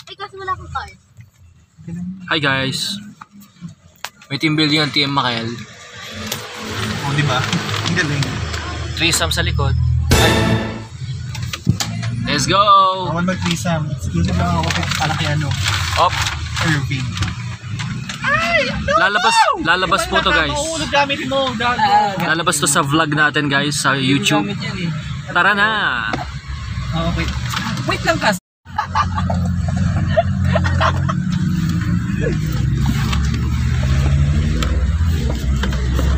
Eh, kasi wala akong car. Hi guys. May team building ang TM Makael. Oh, di ba? Ang galing. Threesome sa likod. Ay. Let's go! Awan mag-threesome. Exclusive lang ako kay ano. Op. Irving. Lalabas po to guys. Gamit mo. Lalabas to sa vlog natin guys sa YouTube. Tara na! Oh, wait. Wait lang kasi.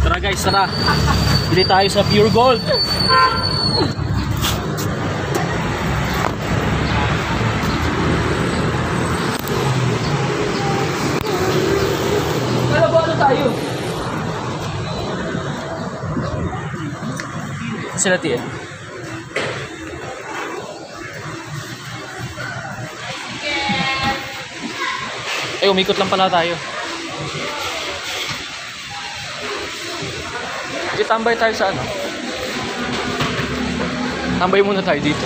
Tara guys, tara. Bili tayo sa Pure Gold. Ano tayo? Sila tiyan. Ay, umikot lang pala tayo. Tambay tayo sa ano? Tambay muna tayo dito.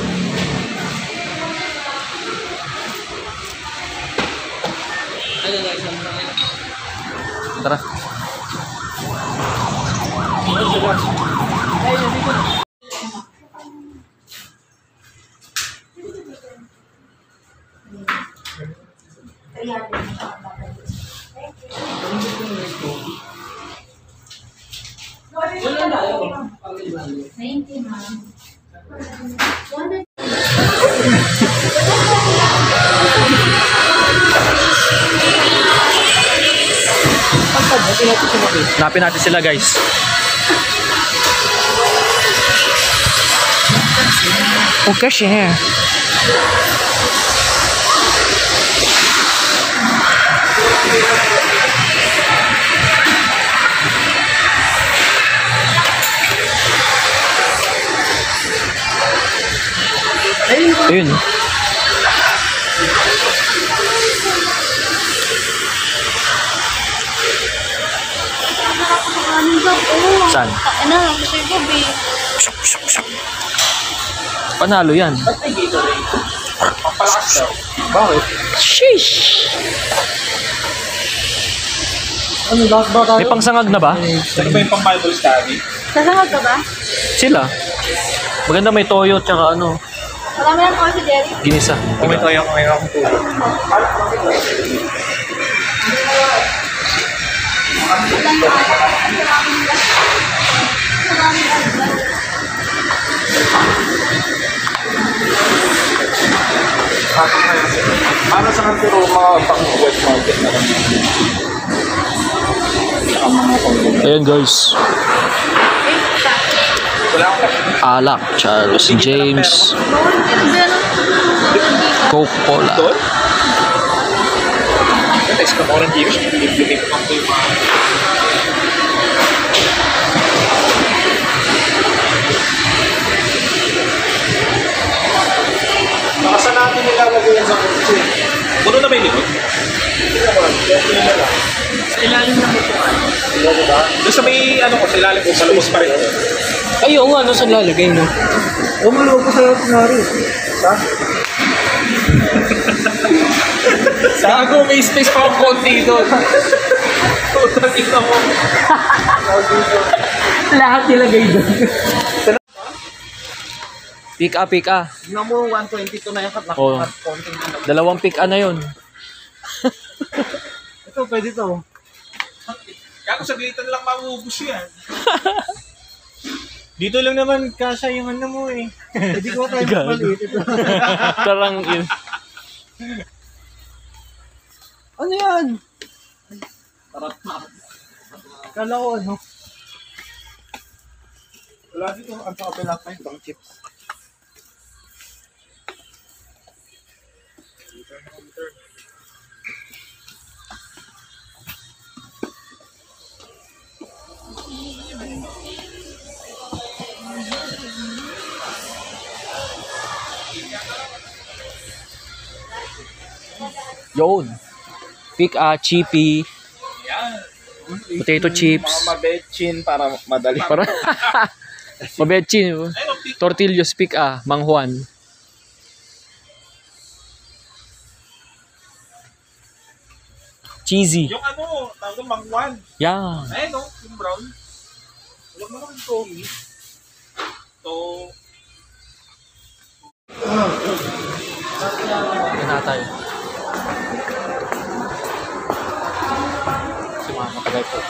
Tara. Hanapin natin sila guys. Okay, share. Ayun. Saan? Ano, Mr. Gabi. Panalo yan. Bakit? Sheesh! Ano, lahat ba tayo? May pangsangag na ba? Saan ba yung pang-Bible study? Sasangag ka ba? Sila. Maganda may toyo tsaka ano, Marami lang ako si Jerry. ginisa. Kumito yung ngayon akong tulog. Para sa kanto mga pang-wet market na kami. Ayan guys. Wala akong Alak, Charles James, Coca-Cola. doon? Text ka mo ng Gcash. Pinipinip ko yung mga... Nakasan natin nilalagay yan sa kotse. Puno na ba yung likod? Hindi naman. Sa ilalim na mo po. Doon sa may ano ko, sa ilalim ko, malubos pa rin. Ay, oo nga, ano sa lalagay no? Umulo ko sa kunwari. Sa? Gago, may space pa ang konti doon. Tutang ito mo. Lahat nilagay doon. Pick up. Tignan mo, 122 na yung kat. Oo. Konting ano. Dalawang pick na yun. Ito, pwede to. Kaya sa glitan lang maubos yan. Dito lang naman kasha yung ano mo eh. Hindi ko tayo maliit ito. Tarang yun. Ano yan? Kala ko ano. Wala dito, ang pakapila pa yung bang chips. Yun. Pick chippy. Potato chips. Mga mabetchin para madali. Para mabetchin. Tortillos pick Mang Juan. Cheesy. Yung ano, tawag ng mangwan. Yan. Ayun no, yung brown. Huwag mo naman ito. Ito. Yan na tayo. Si mga matagal po.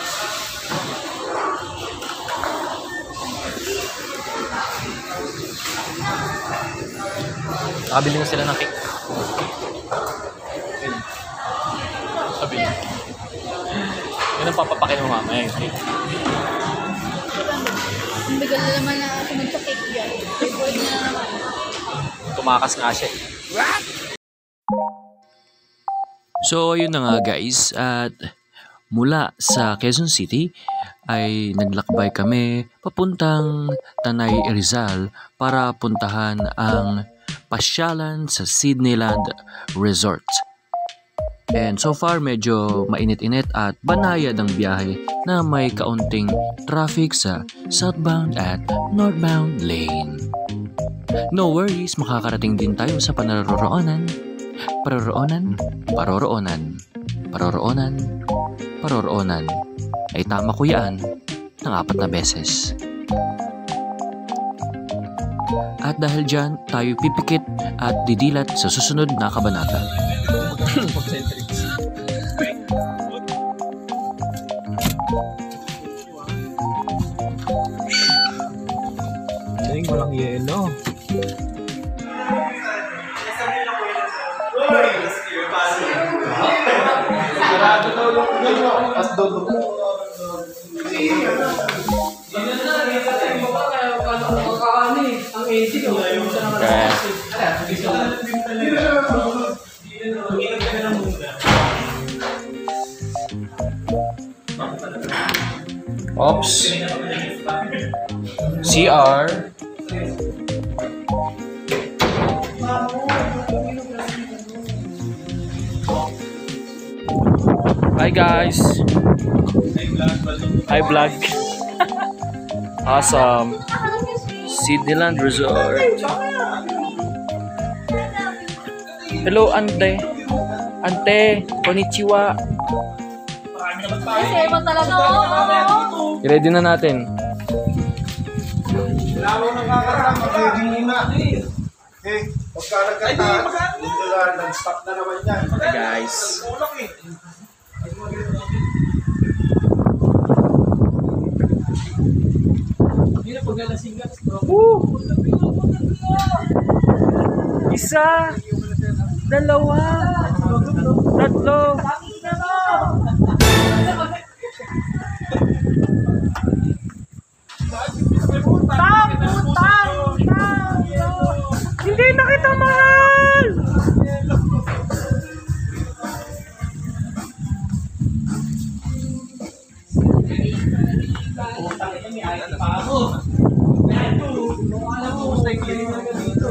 Nakabili na sila ng cake. Sabi niya. Yun ang papapakin mo mamaya yung cake. Ang bigal na naman na sunod sa cake yan. Favorite niya na naman. Tumakas nga siya. So, yun na nga guys. At mula sa Quezon City ay naglakbay kami papuntang Tanay Rizal para puntahan ang pasyalan sa Sydneyland Resort. And so far medyo mainit-init at banayad ang biyahe na may kaunting traffic sa southbound at northbound lane. No worries, makakarating din tayo sa paroroonan ay tama ko yan ng 4 na beses. At dahil dyan, tayo pipikit at didilat sa susunod na kabanata. Galing, walang yelo. Oops. CR. Hi guys. Hi vlog. Awesome. Sydneyland Resort. Hello ante. Ante, konnichiwa. Kasi mo talaga ako. I-ready na natin. Lawang nakakasama, ready muna. Okay, pagka nagkata, non-stop na naman yan. Hi guys. Kulang eh. Hindi na paglalasing ka. Isa, dalawa, tatlo. Hindi na kita mahal!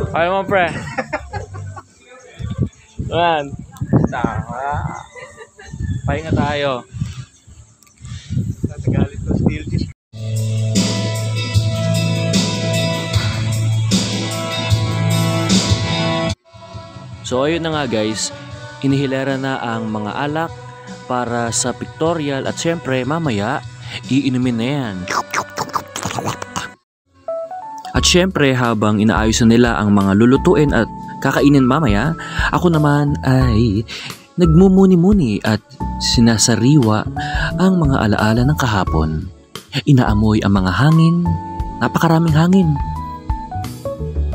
Ayaw mo pre. Ayan. Tama. Pahinga tayo. Natagalit ko steel dish. So ayun na nga guys, inihilera na ang mga alak para sa pictorial at syempre mamaya iinumin na yan. At syempre habang inaayos na nila ang mga lulutuin at kakainin mamaya, ako naman ay nagmumuni-muni at sinasariwa ang mga alaala ng kahapon. Inaamoy ang mga hangin, napakaraming hangin.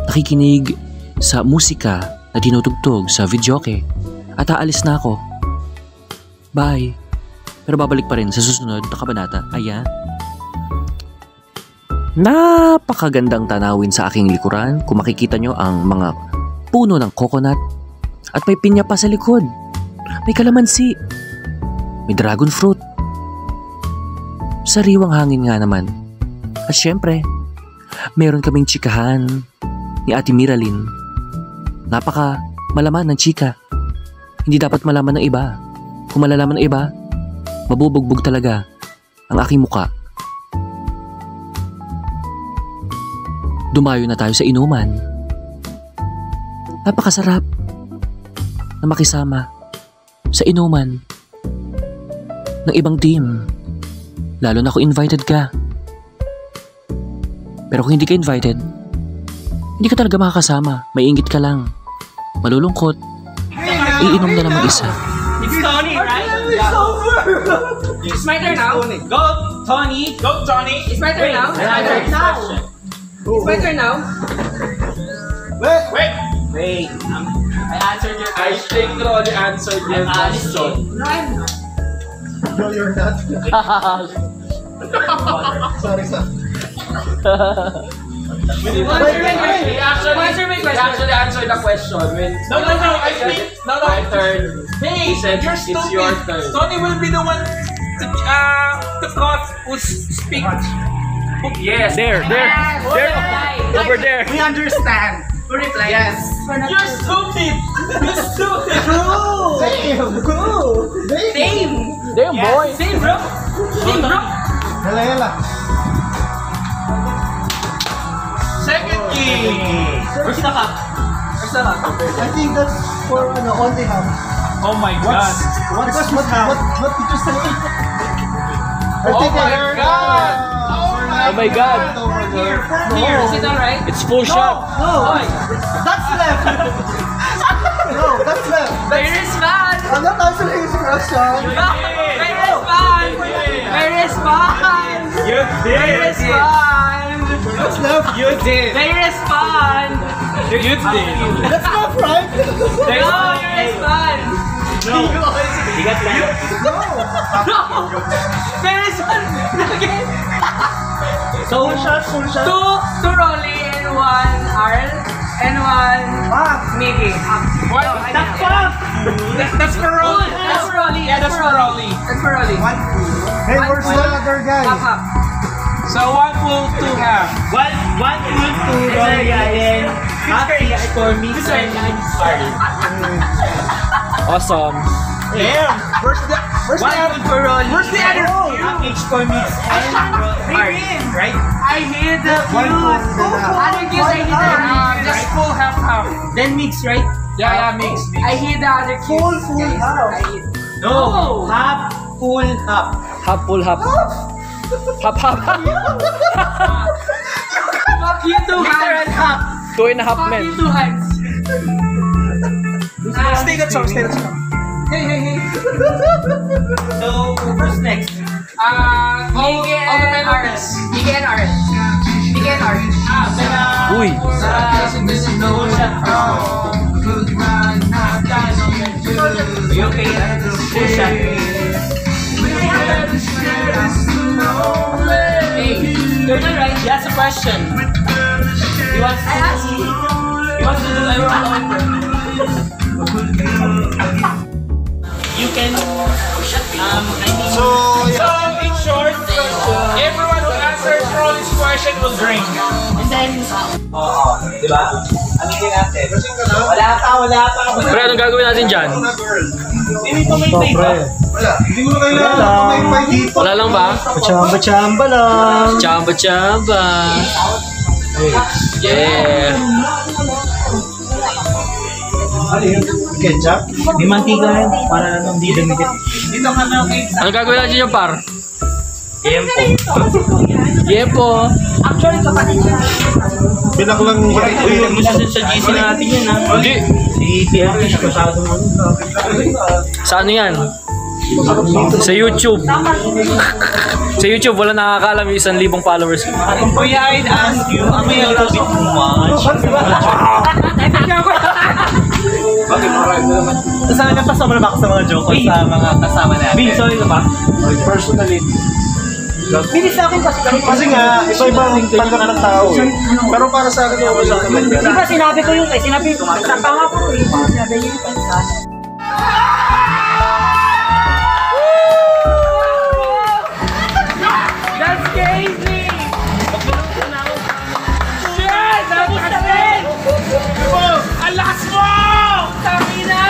Nakikinig sa musika na tinutugtog sa videoke at aalis na ako. Bye. Pero babalik pa rin sa susunod na kabanata. Ayan. Napakagandang tanawin sa aking likuran. Kung makikita nyo ang mga puno ng coconut at may pinya pa sa likod. May kalamansi. May dragon fruit. Sariwang hangin nga naman. At syempre, meron kaming chikahan ni Ate Miralyn. Napaka malaman ng chika. Hindi dapat malaman ng iba. Kung malalaman ng iba, mabubugbog talaga ang aking muka. Dumayo na tayo sa inuman. Napakasarap na makisama sa inuman ng ibang team. Lalo na kung invited ka. Pero kung hindi ka invited, hindi ka talaga makakasama. May inggit ka lang. Malulungkot. Iinom na lang mag-isa. It's Tony, right? It's my turn now. Go, Tony. Go, Johnny! It's my turn now. It's my turn now. It's my turn now. Wait! Wait. I answered your I question. think Ronnie answered your question. No, I'm not. No, you're not. Sorry, sir. He actually answered the question. No, I think... No, My turn. Hey, He said, you're it's stupid. your turn. Tony will be the one to cut who speak. Yes. There. Over there. We understand. Who replied? Yes. You're stupid. You're stupid. Same. Damn, boy. Same, bro. Same, bro. Yala. Second game. Where's the cup? Where's the cup? I think that's for only half. Oh my God. What did you say? I Oh think my God. Oh my God. Here. Is it alright? It's full shot. No, that's left. No, that's left. Where is man? I'm not answering his question. Where is man? Where is man? You Where is man? That's left. You did. Where is man? You did. That's left, right? No, where is man? No. You got that? No. Where is man? Again. Full shot. Two Rolly and one Arl and one Miggy. What? That's fuck. That's for Rolly. That's for Rolly. Yeah, that's for Rolly. That's for Rolly. Hey, where's the other guy? Half. So 1 full, 2 half. One full two Rolly and half each for me and Arl. Awesome. Damn. Where's the One other? full for Rolly. Where's the other? Half each for me and Arl. Right? I hit the One fuse. full, Other cues I hit the Just full, half, half. Then mix, right? Yeah, mix. I hit the other cues. Full, guys. half. I hit. No. Half, full, half. Half full half. Half. Fuck you, two hands. Half. 2.5 Fuck men. you, two hands. Stay that song. Hey. So, who's next? Miguel and Ars. Uy. You okay? Full shot. Hey, you're not right. You asked a question. I asked you. He wants to do You can, So in short, everyone who answers Rolly's question will drink. and then, Diba? Aminin natin. Wala pa. Pre, anong gagawin natin dyan? hindi pa may tape ba? Wala. Hindi mo na kailangan may fight dito. Wala lang ba? Chamba lang. Chamba. Yeah. Ano yun? Ketchup? May mantika yan. Para hindi dumikit. Dito ka na okay. Anong gagawin natin dyan, par? Yempo. Actually, kapatid niya. Binaklang Sa GC natin yan, ha? Hindi. Si Pierre masyadong Sa ano yan? Sa YouTube. Sa YouTube, wala nakakalam yung 1,000 followers. Kuya, I'd ask you, am I a little bit too much? Sana napasama na ba ako sa mga joke sa mga kasama natin? Bin, sorry ka ba? Personally. Bilis sa akin Kasi nga, iba-ibang tanggap ng tao eh. Pero para sa akin, okay lang naman yan. Diba sinabi ko yun sinabi ko, tama ko eh. Sinabi niyo yung That's crazy! Shit! Napakasin! Ang lakas mo! Tangina!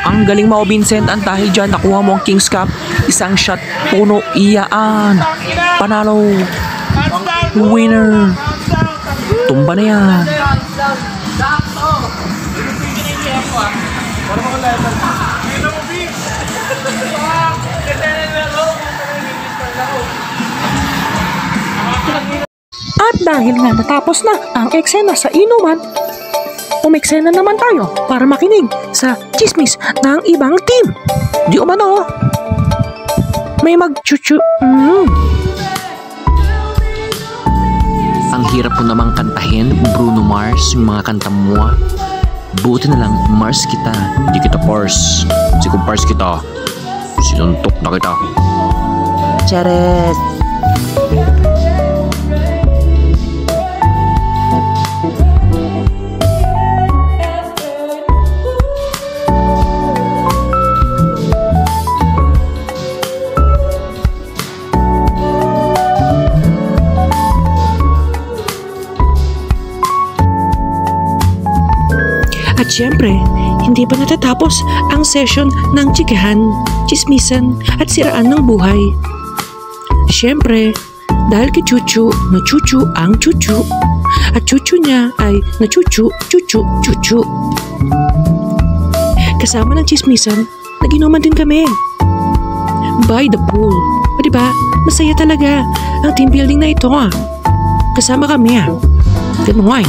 Ang galing mo, Vincent. Ang dahil dyan, nakuha mo ang King's Cup. Isang shot, puno, iyaan. Panalo. Winner. Tumba na yan. Sakto! At dahil nga natapos na ang eksena sa inuman, umeksena naman tayo para makinig sa chismis ng ibang team. Di umano, may mag-chuchu. Ang hirap po namang kantahin, Bruno Mars, yung mga kanta mo. Buti na lang, Mars kita, di kita Pars. Si kung Pars kita, sinuntok na kita. Chares. At syempre, hindi pa natatapos ang session ng chikahan, chismisan at siraan ng buhay. Syempre, dahil kay Chuchu, nachuchu ang Chuchu. At Chuchu niya ay nachuchu, chuchu, chuchu. Kasama ng chismisan, naginuman din kami. By the pool. O diba, masaya talaga ang team building na ito Kasama kami Good morning.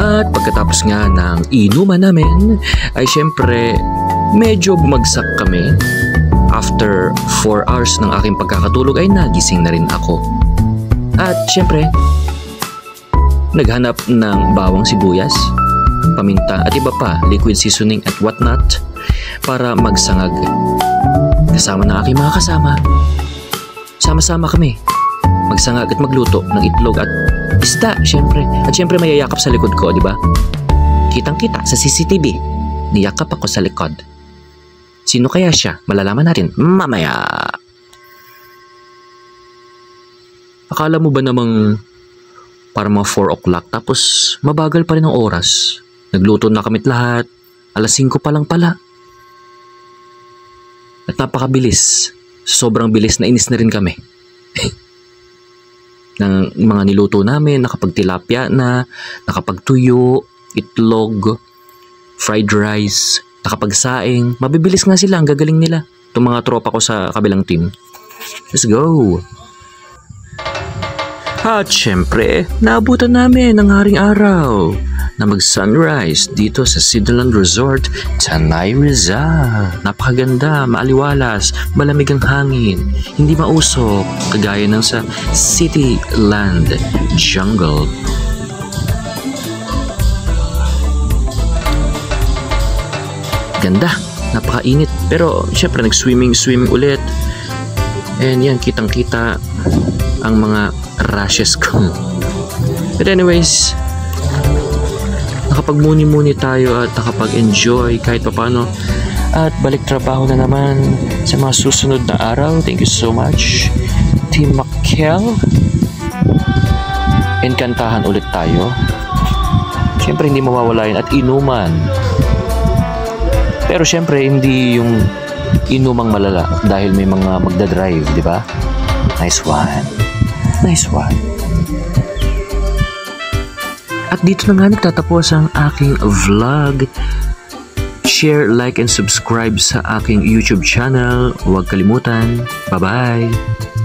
At pagkatapos nga ng inuman namin, ay syempre medyo bumagsak kami. After 4 hours ng aking pagkakatulog ay nagising na rin ako. At syempre, naghanap ng bawang sibuyas, paminta at iba pa, liquid seasoning at whatnot para magsangag. Kasama ng aking mga kasama, sama-sama kami magsangag at magluto ng itlog at isda, syempre. At syempre may yayakap sa likod ko, di ba? Kitang-kita sa CCTV, niyakap ako sa likod. Sino kaya siya? Malalaman natin mamaya. Akala mo ba namang para mga 4 o'clock tapos mabagal pa rin ang oras? Nagluto na kami't lahat. Alas 5 pa lang pala. At napakabilis. Sobrang bilis na inis na rin kami. Ng mga niluto namin, nakapagtilapia na, nakapagtuyo, itlog, fried rice, nakapagsaing. Mabibilis nga sila, ang gagaling nila. Itong mga tropa ko sa kabilang team. Let's go! At syempre, naabutan namin ang haring araw na mag-sunrise dito sa Cityland Resort, Tanay Rizal. Napakaganda, maaliwalas, malamig ang hangin, hindi mausok, kagaya ng sa Cityland Jungle. Ganda, napakainit, pero syempre nag-swimming ulit. And yan, kitang-kita ang mga rashes ko. But anyways, nakapag-muni-muni tayo at nakapag-enjoy kahit paano. At balik trabaho na naman sa mga susunod na araw. Thank you so much, Team Makel. And kantahan ulit tayo. Siyempre hindi mawawala yun at inuman. Pero siyempre hindi yung inumang malala dahil may mga magdadrive, di ba? Nice one. Nice one. At dito na nga nagtatapos ang aking vlog. share, like, and subscribe sa aking YouTube channel. Huwag kalimutan. Bye-bye!